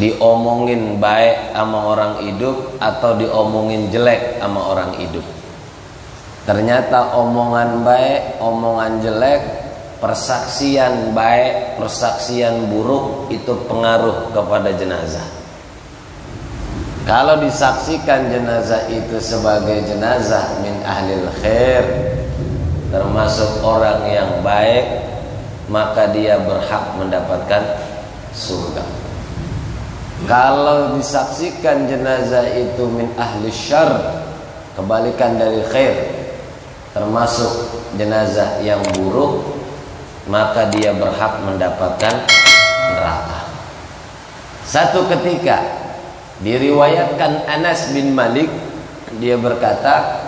diomongin baik sama orang hidup atau diomongin jelek sama orang hidup. Ternyata omongan baik, omongan jelek, persaksian baik, persaksian buruk itu pengaruh kepada jenazah. Kalau disaksikan jenazah itu sebagai jenazah min ahlil khair, termasuk orang yang baik, maka dia berhak mendapatkan surga. Kalau disaksikan jenazah itu min ahli syarr, kebalikan dari khair, termasuk jenazah yang buruk, maka dia berhak mendapatkan neraka. Satu ketika diriwayatkan Anas bin Malik, dia berkata,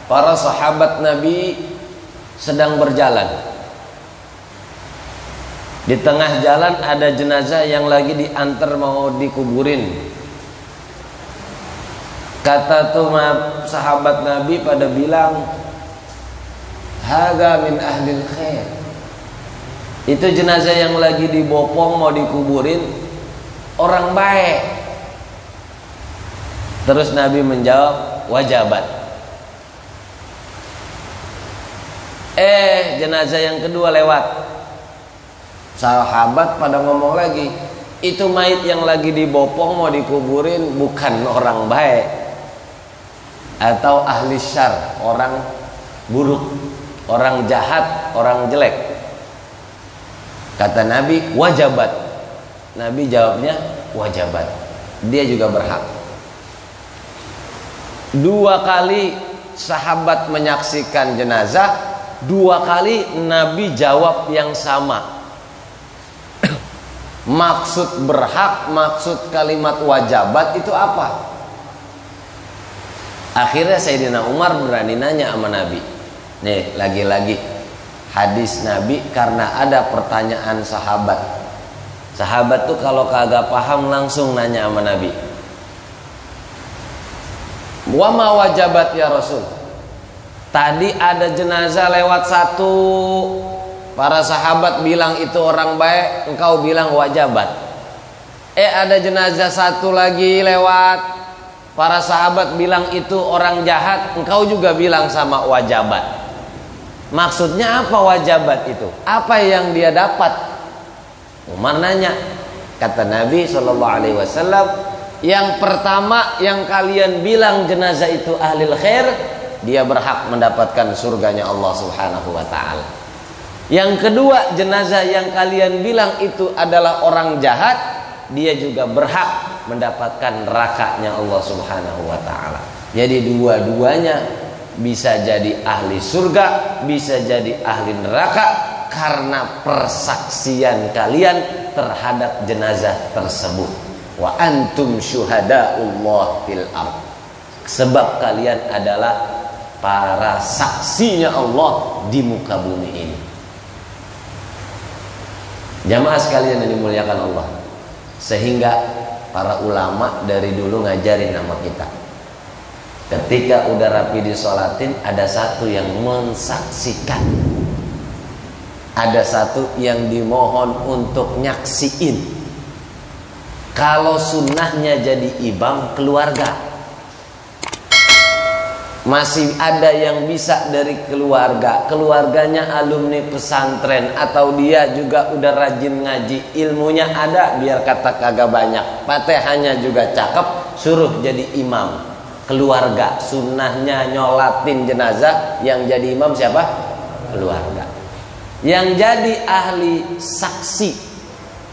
para sahabat Nabi sedang berjalan. Di tengah jalan ada jenazah yang lagi diantar mau dikuburin. Kata tuh sahabat Nabi pada bilang, hadza min ahlil khair. Itu jenazah yang lagi dibopong mau dikuburin orang baik. Terus Nabi menjawab, wajabat. Jenazah yang kedua lewat. Sahabat pada ngomong lagi, itu mayit yang lagi dibopong mau dikuburin bukan orang baik atau ahli syarr, orang buruk, orang jahat, orang jelek. Kata Nabi, wajabat. Nabi jawabnya wajabat. Dia juga berhak. 2 kali sahabat menyaksikan jenazah, 2 kali Nabi jawab yang sama. Maksud berhak, maksud kalimat wajabat itu apa? Akhirnya Sayyidina Umar berani nanya sama Nabi. Nih, lagi-lagi hadis Nabi karena ada pertanyaan sahabat. Sahabat tuh kalau kagak paham langsung nanya sama Nabi. Wa ma wajabat ya Rasul? Tadi ada jenazah lewat 1. Para sahabat bilang itu orang baik, engkau bilang wajabat. Ada jenazah 1 lagi lewat, para sahabat bilang itu orang jahat, engkau juga bilang sama wajabat. Maksudnya apa wajabat itu? Apa yang dia dapat? Umar nanya. Kata Nabi SAW, yang pertama yang kalian bilang jenazah itu ahlil khair, dia berhak mendapatkan surganya Allah Subhanahu wa ta'ala. Yang kedua, jenazah yang kalian bilang itu adalah orang jahat, dia juga berhak mendapatkan nerakanya Allah Subhanahu wa ta'ala. Jadi dua-duanya bisa jadi ahli surga, bisa jadi ahli neraka karena persaksian kalian terhadap jenazah tersebut. Wa antum syuhadaullah fil ardh. Sebab kalian adalah para saksinya Allah di muka bumi ini. Jamaah sekalian yang dimuliakan Allah, sehingga para ulama dari dulu ngajarin nama kita. Ketika udah rapi disolatin, ada satu yang mensaksikan, ada satu yang dimohon untuk nyaksiin. Kalau sunnahnya jadi imam keluarga, masih ada yang bisa dari keluarganya alumni pesantren atau dia juga udah rajin ngaji, ilmunya ada, biar kata kagak banyak, Fatihahnya juga cakep, suruh jadi imam keluarga. Sunnahnya nyolatin jenazah, yang jadi imam siapa? Keluarga. Yang jadi ahli saksi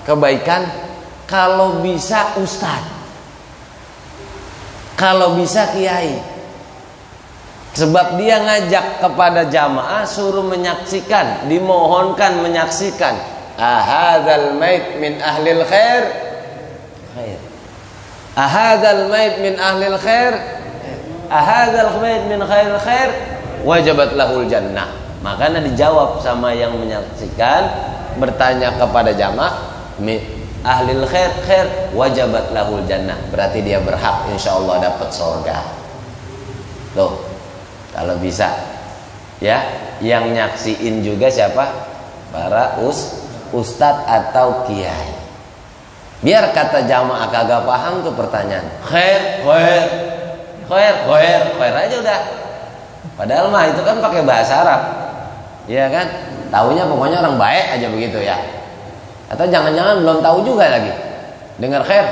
kebaikan kalau bisa ustadz, kalau bisa kiai. Sebab dia ngajak kepada jamaah suruh menyaksikan, dimohonkan menyaksikan. Ahadzal mait min ahlil khair? Khair. Ahadzal mait min ahlil khair? Ahadzal mait min khairil khair? Wajabat lahul jannah. Makanya dijawab sama yang menyaksikan, bertanya kepada jamaah, ahlil khair khair, wajabat lahul jannah. Berarti dia berhak insyaallah dapat surga. Tuh. Kalau bisa, ya, yang nyaksiin juga siapa? Para ustadz atau kiai. Biar kata jamaah kagak paham tuh pertanyaan. Khair aja udah. Padahal mah itu kan pakai bahasa Arab. Iya kan? Taunya pokoknya orang baik aja begitu ya. Atau jangan-jangan belum tahu juga lagi. Dengar khair.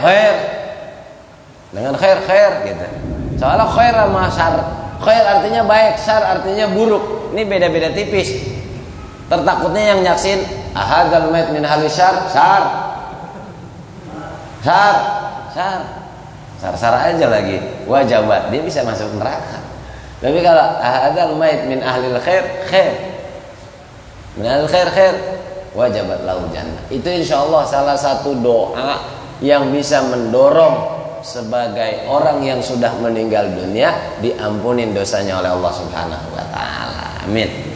Dengan khair gitu. Soalnya khair sama syar. Khair artinya baik, syar artinya buruk. Ini beda-beda tipis. Tertakutnya yang nyaksin ahadzal mait min ahli syar aja lagi. Wajabat, dia bisa masuk neraka. Tapi kalau ahadzal mait min ahli khair. Min ahli khair, wajabat lahu jannah. Itu insyaallah salah satu doa yang bisa mendorong sebagai orang yang sudah meninggal dunia diampunin dosanya oleh Allah Subhanahu wa taala. Amin.